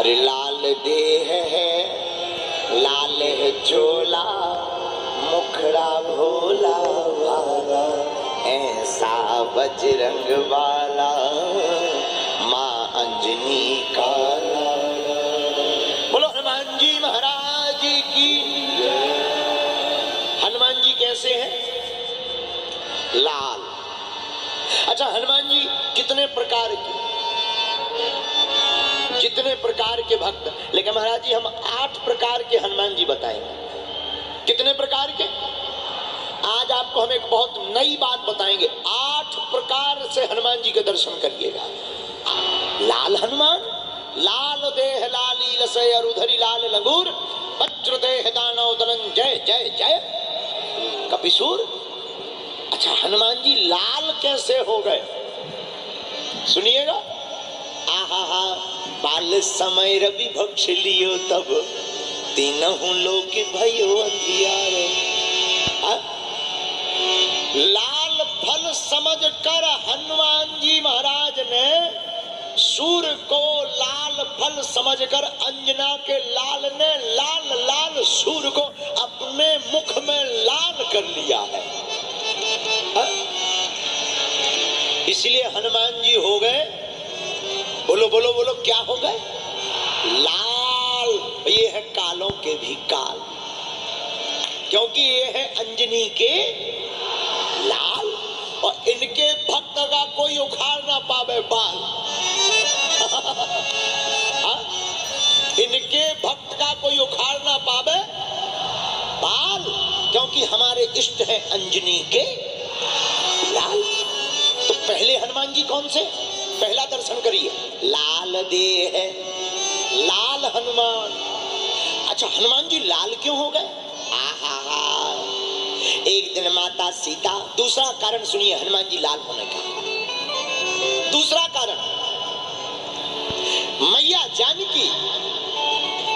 अरे लाल देह है, लाल है चोला, मुखड़ा भोला भाला, ऐसा बजरंग वाला माँ अंजनी का लाला। बोलो हनुमान जी महाराज की। हनुमान जी कैसे हैं? लाल। अच्छा, हनुमान जी कितने प्रकार के, जितने प्रकार के भक्त, लेकिन महाराज जी हम 8 प्रकार के हनुमान जी बताएंगे। कितने प्रकार के? आज आपको हम एक बहुत नई बात बताएंगे। 8 प्रकार से हनुमान जी के दर्शन करिएगा। लाल हनुमान, लाल देह लाली लसय अरुधरी लाल लंगूर, वज्र देह दानव दलन जय जय जय कपिसूर। अच्छा, हनुमान जी लाल कैसे हो गए? सुनिएगा। आहा, बाल समय रवि भक्ष लियो तब, तीनों लोक भयो अंधियार। लाल फल समझ कर हनुमान जी महाराज ने सूर को लाल फल समझकर अंजना के लाल ने लाल लाल सूर को अपने मुख में लाल कर लिया है। इसलिए हनुमान जी हो गए, बोलो बोलो बोलो, क्या हो गए? लाल। ये है कालों के भी काल, क्योंकि ये है अंजनी के लाल, और इनके भक्त का कोई उखाड़ ना पावे बाल। इनके भक्त का कोई उखाड़ ना पावे बाल, क्योंकि हमारे इष्ट है अंजनी के लाल। तो पहले हनुमान जी कौन से? पहला दर्शन करिए, लाल देह है, लाल हनुमान। अच्छा, हनुमान जी लाल क्यों हो गए? आहा, एक दिन माता सीता, दूसरा कारण सुनिए हनुमान जी लाल होने का। दूसरा कारण, मैया जानकी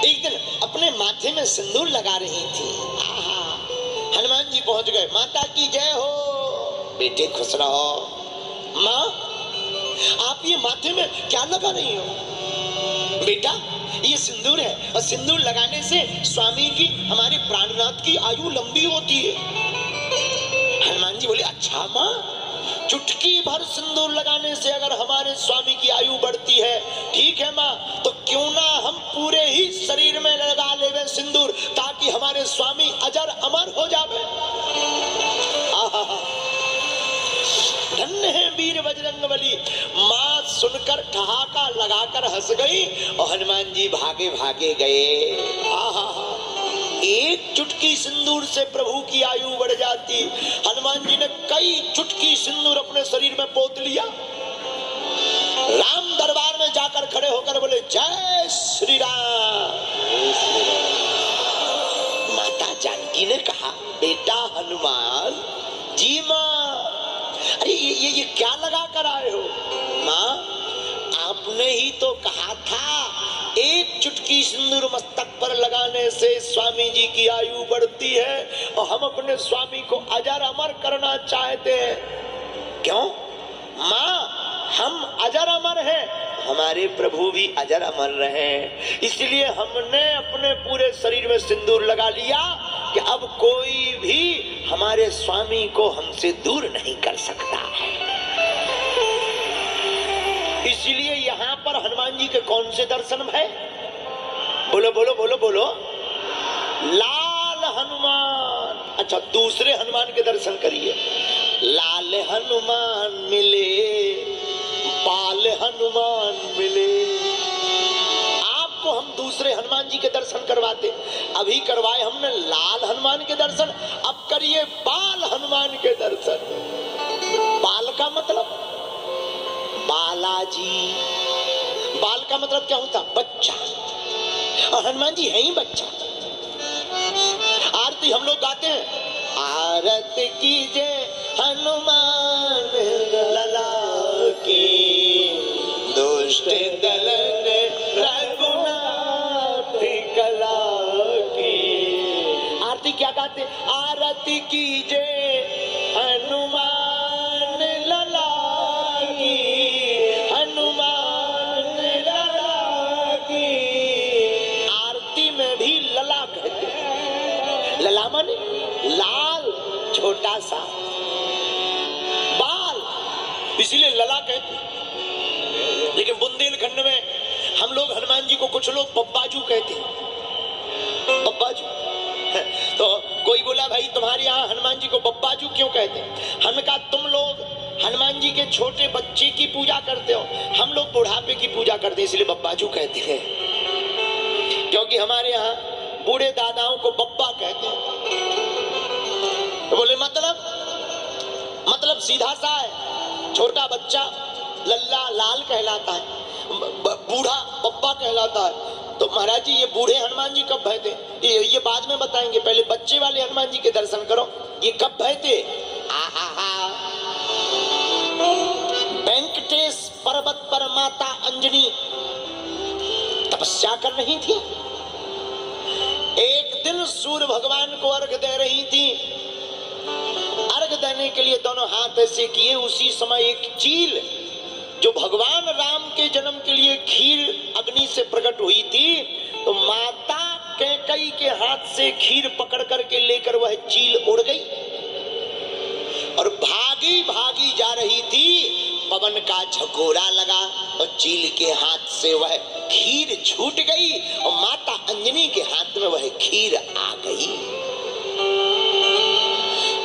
एक दिन अपने माथे में सिंदूर लगा रही थी। आहा, हनुमान जी पहुंच गए। माता की जय हो, बेटे खुश रहो। माँ, आप ये माथे में क्या लगा रही हो? बेटा, ये सिंदूर है, और सिंदूर लगाने से स्वामी की, हमारे प्राणनाथ की आयु लंबी होती है। हनुमान जी बोले, अच्छा माँ, चुटकी भर सिंदूर लगाने से अगर हमारे स्वामी की आयु बढ़ती है, ठीक है माँ, तो क्यों ना हम पूरे ही शरीर में लगा लेवे सिंदूर, ताकि हमारे स्वामी अजर अमर हो जावे। धन्य है वीर बजरंगबली। माँ सुनकर ठहाका लगाकर हंस गई, और हनुमान जी भागे भागे गए। एक चुटकी सिंदूर से प्रभु की आयु बढ़ जाती। हनुमान जी ने कई चुटकी सिंदूर अपने शरीर में पोत लिया। राम दरबार में जाकर खड़े होकर बोले, जय श्री राम। माता जानकी ने कहा, बेटा हनुमान जी। माँ, अरे ये क्या लगा कर आए हो? माँ, आपने ही तो कहा था एक चुटकी सिंदूर मस्तक पर लगाने से स्वामी जी की आयु बढ़ती है, और हम अपने स्वामी को अजर अमर करना चाहते हैं। क्यों? माँ, हम अजर अमर हैं, हमारे प्रभु भी अजर अमर रहे, इसलिए हमने अपने पूरे शरीर में सिंदूर लगा लिया कि अब कोई भी हमारे स्वामी को हमसे दूर नहीं कर सकता है। इसलिए यहाँ पर हनुमान जी के कौन से दर्शन है? बोलो बोलो बोलो बोलो, लाल हनुमान। अच्छा, दूसरे हनुमान के दर्शन करिए। लाल हनुमान मिले, बाल हनुमान मिले। आपको हम दूसरे हनुमान जी के दर्शन करवाते। अभी करवाए हमने लाल हनुमान के दर्शन, अब करिए बाल हनुमान के दर्शन। बाल का मतलब बालाजी। बाल का मतलब क्या होता? बच्चा। और हनुमान जी है ही बच्चा। आरती हम लोग गाते हैं, आरती कीजिए हनुमान लला की, दुष्ट दलन रघुनाथ कला की। आरती क्या गाते? आरती कीजिए हनुमान लला की, हनुमान लला की। लल्ला माने लाल, छोटा सा बाल, इसीलिए लला कहते। लेकिन बुंदेलखंड में हम लोग हनुमान जी को कुछ लोग बब्बाजू कहते हैं, बब्बाजू। तो कोई बोला भाई तुम्हारे यहाँ हनुमान जी को बब्बाजू क्यों कहते हैं? हमने कहा तुम लोग हनुमान जी के छोटे बच्चे की पूजा करते हो, हम लोग बुढ़ापे की पूजा करते हैं, इसलिए बब्बाजू कहते हैं। क्योंकि हमारे यहाँ बूढ़े दादाओं को बब्बा कहते हैं। तो बोले मतलब सीधा सा है, छोटा बच्चा लल्ला लाल कहलाता है, बूढ़ा बब्बा कहलाता है। तो महाराज जी ये बूढ़े हनुमान जी कब भय थे? ये बाद में बताएंगे, पहले बच्चे वाले हनुमान जी के दर्शन करो। ये कब भय थे? वेंकटेश पर्वत पर माता अंजनी तपस्या कर रही थी। एक दिन सूर्य भगवान को अर्घ दे रही थी। अर्घ देने के लिए दोनों हाथ ऐसे किए, उसी समय एक चील जो भगवान राम के जन्म के लिए खीर अग्नि से प्रकट हुई थी, तो माता कैकेयी के हाथ से खीर पकड़ करके लेकर वह चील उड़ गई और भागी भागी जा रही थी। पवन का झकोरा लगा और चील के हाथ से वह खीर छूट गई और माता अंजनी के हाथ में वह खीर आ गई।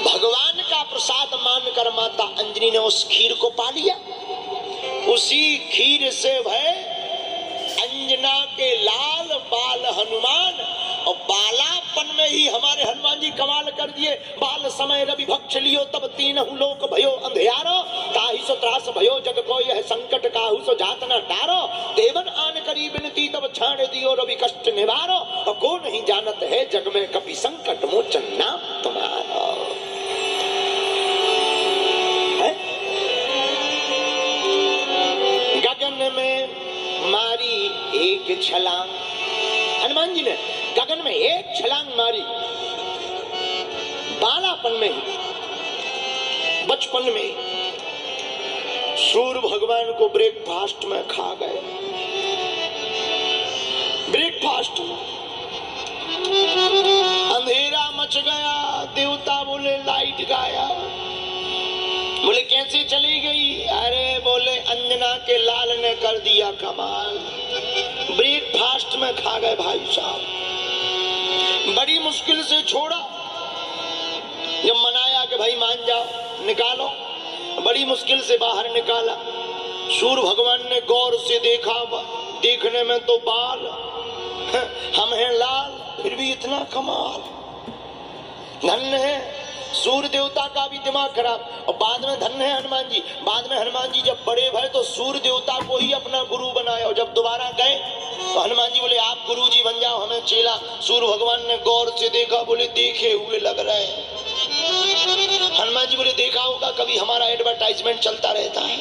भगवान का प्रसाद मानकर माता अंजनी ने उस खीर को पा लिया। उसी खीर से वह अंजना के लाल बाल हनुमान, और बालापन में ही हमारे हनुमान जी कमाल कर दिए। बाल समय रवि भक्ष लियो तब तीनहु लोक भयो अंधियारो, ताहि सो त्रास भयो जग को यह संकट काहू सो जात न टारो, देवन आन करी बिनती तब छाड़ दियो रवि कष्ट निवारो, और को नहीं जानत है जग में कपि संकट मोचन नाम तुम्हारो। गगन में मारी एक छलांग, हनुमान जी ने गगन में एक छलांग मारी। बालापन में ही, बचपन में ही सूर्य भगवान को ब्रेकफास्ट में खा गए। ब्रेकफास्ट में अंधेरा मच गया। देवता बोले लाइट गाया। बोले कैसे चली गई? अरे बोले अंजना के लाल ने कर दिया कमाल, ब्रेकफास्ट में खा गए भाई साहब। बड़ी मुश्किल से छोड़ा, जब मनाया कि भाई मान जाओ निकालो, बड़ी मुश्किल से बाहर निकाला। सूर्य भगवान ने गौर से देखा, देखने में तो बाल हम हैं लाल, फिर भी इतना कमाल। धन्य है सूर्य देवता का भी दिमाग खराब। और बाद में धन्य है हनुमान जी, बाद में हनुमान जी जब बड़े भय तो सूर्य देवता को ही अपना गुरु बनाया। और जब दोबारा गए तो हनुमान जी बोले आप गुरु जी बन जाओ, हमें चेला। सूर्य भगवान ने गौर से देखा, बोले देखे हुए लग रहे हैं। हनुमान जी बोले देखा होगा, कभी हमारा एडवर्टाइजमेंट चलता रहता है,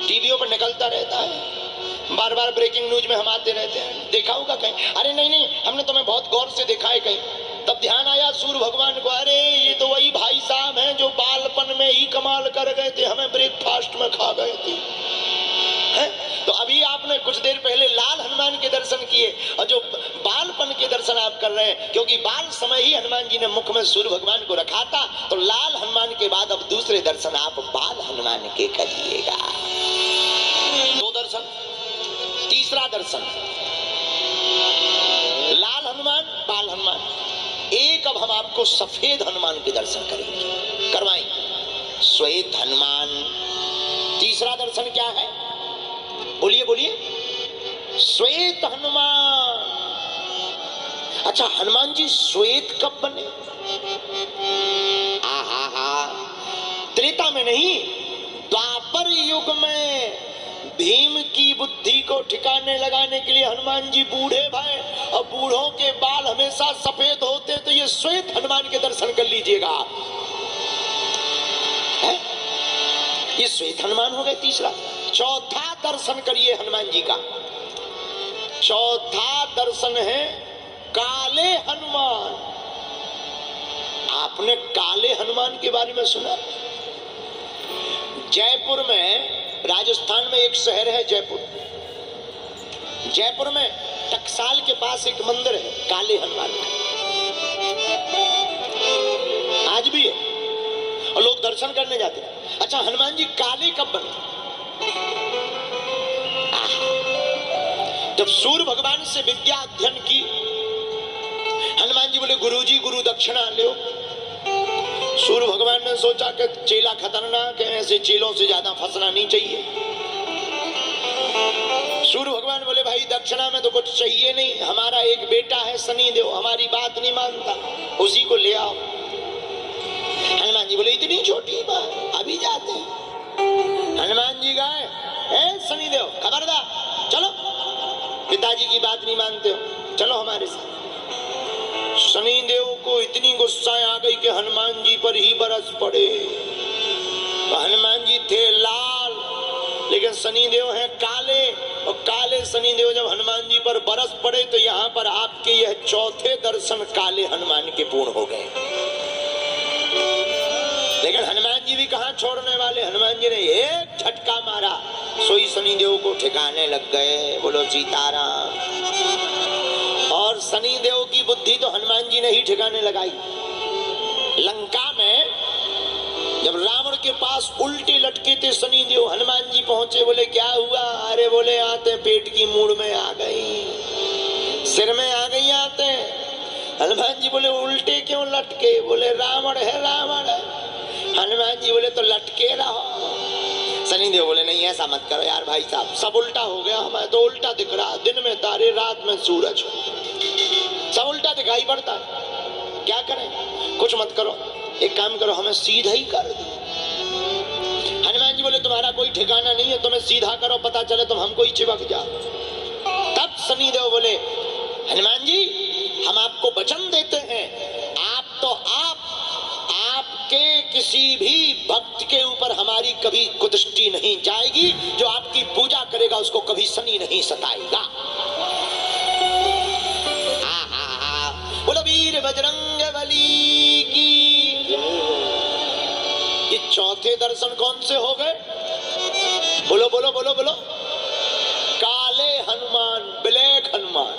टीवियों पर निकलता रहता है, बार बार ब्रेकिंग न्यूज में हम आते रहते हैं, देखा होगा कहीं? अरे नहीं, हमने तुम्हें बहुत गौर से देखा है कहीं। तब ध्यान आया सूर्य भगवान को, अरे ये तो वही भाई साहब हैं जो बालपन में ही कमाल कर गए थे, हमें ब्रेकफास्ट में खा गए थे। तो अभी आपने कुछ देर पहले लाल हनुमान के दर्शन किए, और जो बालपन के दर्शन आप कर रहे हैं, क्योंकि बाल समय ही हनुमान जी ने मुख में सूर्य भगवान को रखा था। तो लाल हनुमान के बाद अब दूसरे दर्शन आप बाल हनुमान के करिएगा। दो दर्शन, तीसरा दर्शन लाल हनुमान, बाल हनुमान। एक अब हम आपको सफेद हनुमान के दर्शन करेंगे, करवाएंगे, श्वेत हनुमान। तीसरा दर्शन क्या है? बोलिए बोलिए। श्वेत हनुमान। अच्छा, हनुमान जी श्वेत कब बने? त्रेता में नहीं, द्वापर युग में भीम की बुद्धि को ठिकाने लगाने के लिए हनुमान जी बूढ़े भय, और बूढ़ों के बाल हमेशा सफेद होते, तो ये श्वेत हनुमान के दर्शन कर लीजिएगा। ये श्वेत हनुमान हो गए तीसरा। चौथा दर्शन करिए हनुमान जी का। चौथा दर्शन है काले हनुमान। आपने काले हनुमान के बारे में सुना? जयपुर में, राजस्थान में एक शहर है जयपुर। जयपुर में टकसाल के पास एक मंदिर है काले हनुमान का। लोग दर्शन करने जाते हैं। अच्छा, हनुमान जी काले कब बने? जब सूर्य भगवान से विद्या अध्ययन की, हनुमान जी बोले गुरुजी गुरु दक्षिणा लो। सूर्य भगवान ने सोचा कि चेला खतरनाक है, ऐसे चेलों से ज्यादा फंसना नहीं चाहिए। सूर्य भगवान बोले भाई दक्षिणा में तो कुछ चाहिए नहीं, हमारा एक बेटा है शनि देव, हमारी बात नहीं मानता, उसी को ले आओ। हनुमान जी बोले इतनी छोटी बात, अभी जाते हैं। हनुमान जी गए, शनि देव खबरदार, चलो, पिताजी की बात नहीं मानते हो, चलो हमारे साथ। शनि देव को इतनी गुस्सा आ गई कि हनुमान जी पर ही बरस पड़े। तो हनुमान जी थे लाल, लेकिन शनि देव हैं काले, और काले शनि देव जब हनुमान जी पर बरस पड़े तो यहाँ पर आपके यह चौथे दर्शन काले हनुमान के पूर्ण हो गए। लेकिन हनुमान जी भी कहाँ छोड़ने वाले, हनुमान जी ने एक झटका मारा, सोई शनि देव को ठिकाने लग गए। बोलो सीताराम। और शनि देव की बुद्धि तो हनुमान जी ने ही ठिकाने लगाई। लंका में जब रावण के पास उल्टे लटके थे शनि देव, हनुमान जी पहुंचे, बोले क्या हुआ? अरे बोले आते पेट की मूड़ में आ गई, सिर में आ गई आते। हनुमान जी बोले उल्टे क्यों लटके? बोले रावण है, रावण है। हनुमान जी बोले तो लटके रहो। शनि देव बोले नहीं ऐसा मत करो यार भाई साहब, सब उल्टा हो गया, हमें तो उल्टा दिख रहा, दिन में तारे रात में सूरज, सब उल्टा दिखाई पड़ता है, क्या करें? कुछ मत करो, एक काम करो, हमें सीधा ही कर दो। हनुमान जी बोले तुम्हारा कोई ठिकाना नहीं है, तुम्हें सीधा करो, पता चले तुम हमको ही चिपक जाओ। तब शनि देव बोले हनुमान जी हम आपको वचन देते हैं, आप तो आपके किसी भी भक्त के ऊपर हमारी कभी कुदृष्टि नहीं जाएगी, जो आपकी पूजा करेगा उसको कभी शनि नहीं सताएगा। बोलो वीर बजरंगबली की। ये चौथे दर्शन कौन से हो गए? बोलो बोलो बोलो बोलो। काले हनुमान, ब्लैक हनुमान।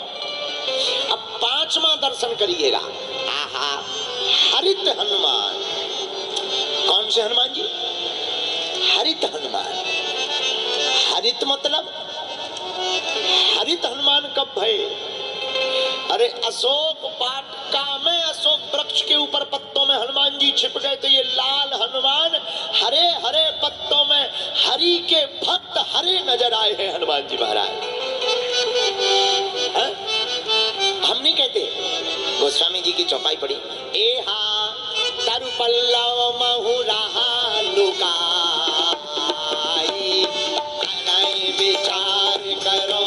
अब पांचवा दर्शन करिएगा, आहा, हरित हनुमान। कौन से हनुमान जी? हरित हनुमान। हरित मतलब हरित हनुमान कब भय? अरे अशोक वाटिका में अशोक वृक्ष के ऊपर पत्तों में हनुमान जी छिप गए, तो ये लाल हनुमान हरे हरे पत्तों में हरि के भक्त हरे नजर आए हैं हनुमान जी महाराज। हम नहीं कहते, गोस्वामी जी की चौपाई पड़ी, ए हा तरु पल्लव महु रहा लुकाई, विचार करो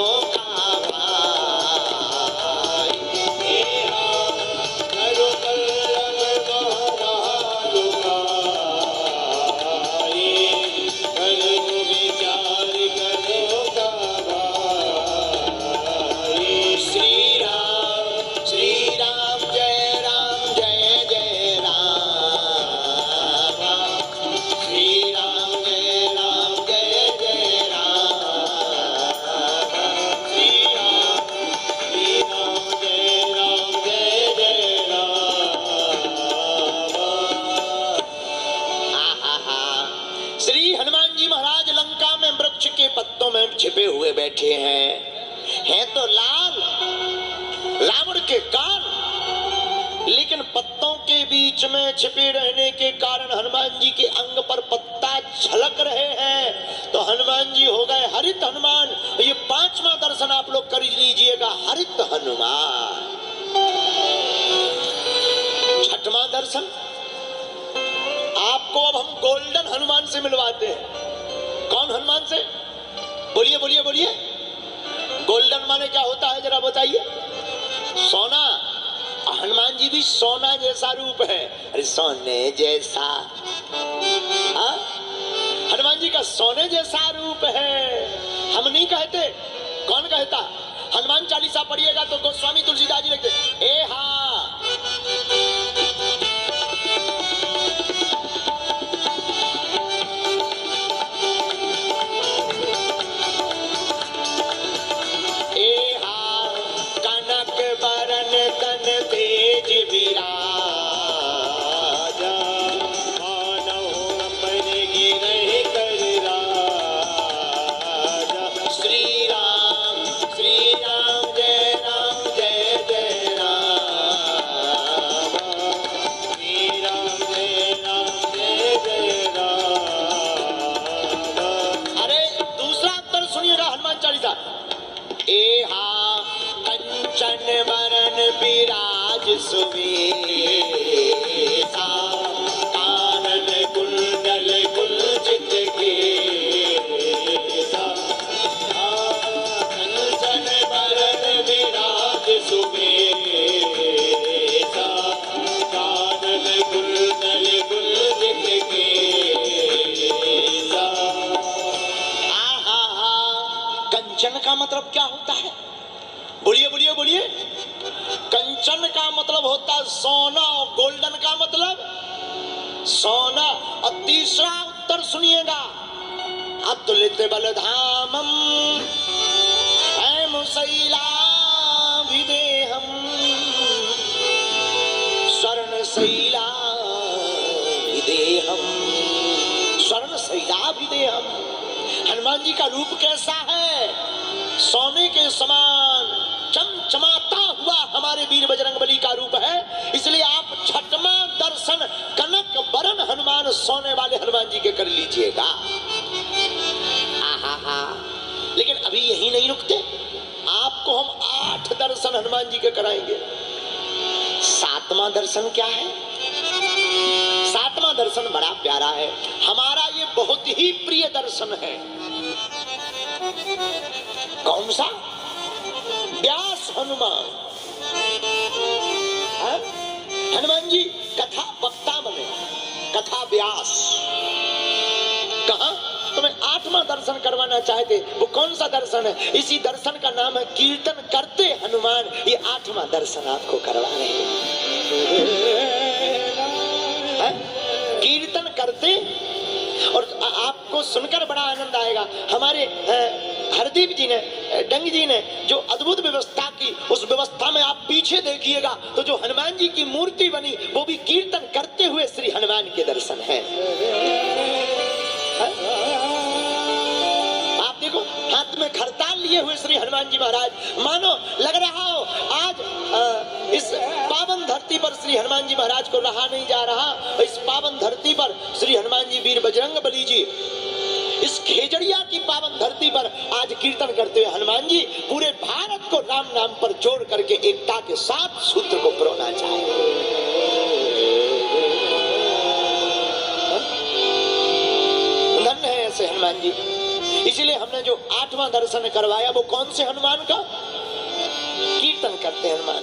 छिपे हुए बैठे हैं तो लाल रावण के कान, लेकिन पत्तों के बीच में छिपे रहने के कारण हनुमान जी के अंग पर पत्ता झलक रहे हैं, तो हनुमान जी हो गए हरित हनुमान। ये पांचवा दर्शन आप लोग कर लीजिएगा, हरित हनुमान। छठवां दर्शन आपको अब हम गोल्डन हनुमान से मिलवाते हैं। कौन हनुमान से? बोलिए बोलिए बोलिए। गोल्डन माने क्या होता है जरा बताइए? सोना। हनुमान जी भी सोना जैसा रूप है। अरे सोने जैसा, हनुमान जी का सोने जैसा रूप है। हम नहीं कहते, कौन कहता? हनुमान चालीसा पढ़िएगा तो गोस्वामी तुलसीदास जी लिखते, ए हा तेज विराजा, मानव कंचन बरन विराज सुबेसा कानन कुंडल कुंजित केसा कंचन बरन विराज सुबेसा कानन कुंडल कुंजित केसा। आहा, कंचन का मतलब क्या होता है? बोलिए बोलिए बोलिए। कंचन का मतलब होता है सोना, और गोल्डन का मतलब सोना। और तीसरा उत्तर सुनिएगा, अतुलित बलधामम शैलाभिदेहम स्वर्ण शैलाभिदेहम स्वर्ण शैलाभिदेहम। हनुमान जी का रूप कैसा है? सोने के समान चमचमाता हुआ हमारे वीर बजरंगबली का रूप है। इसलिए आप छठवां दर्शन कनक बरन हनुमान सोने वाले हनुमान जी के कर लीजिएगा। आहा, लेकिन अभी यही नहीं रुकते, आपको हम 8 दर्शन हनुमान जी के कराएंगे। 7वां दर्शन क्या है? 7वां दर्शन बड़ा प्यारा है, हमारा ये बहुत ही प्रिय दर्शन है। कौन सा? व्यास हनुमान। हनुमान जी कथा वक्ता बने, कथा व्यास। कहा तुम्हें 8वां दर्शन करवाना चाहते, वो कौन सा दर्शन है? इसी दर्शन का नाम है कीर्तन करते हनुमान। ये 8वां दर्शन आपको करवा रहे हैं। कीर्तन करते, और आपको सुनकर बड़ा आनंद आएगा। हमारे हरदीप जी ने, डंग जी ने जो अद्भुत व्यवस्था की, उस व्यवस्था में आप पीछे देखिएगा तो जो हनुमान जी की मूर्ति बनी, वो भी कीर्तन करते हुए श्री हनुमान के दर्शन है। आप देखो, हाथ में खरताल लिए हुए श्री हनुमान जी महाराज, मानो लग रहा हो आज इस पावन धरती पर श्री हनुमान जी महाराज को रहा नहीं जा रहा। इस पावन धरती पर श्री हनुमान जी वीर बजरंगबली जी इस खेजड़िया की पावन धरती पर आज कीर्तन करते हुए हनुमान जी पूरे भारत को राम नाम पर जोड़ करके एकता के साथ सूत्र को परोना चाहे। धन्य है ऐसे हनुमान जी। इसीलिए हमने जो 8वां दर्शन करवाया वो कौन से हनुमान का? कीर्तन करते हनुमान।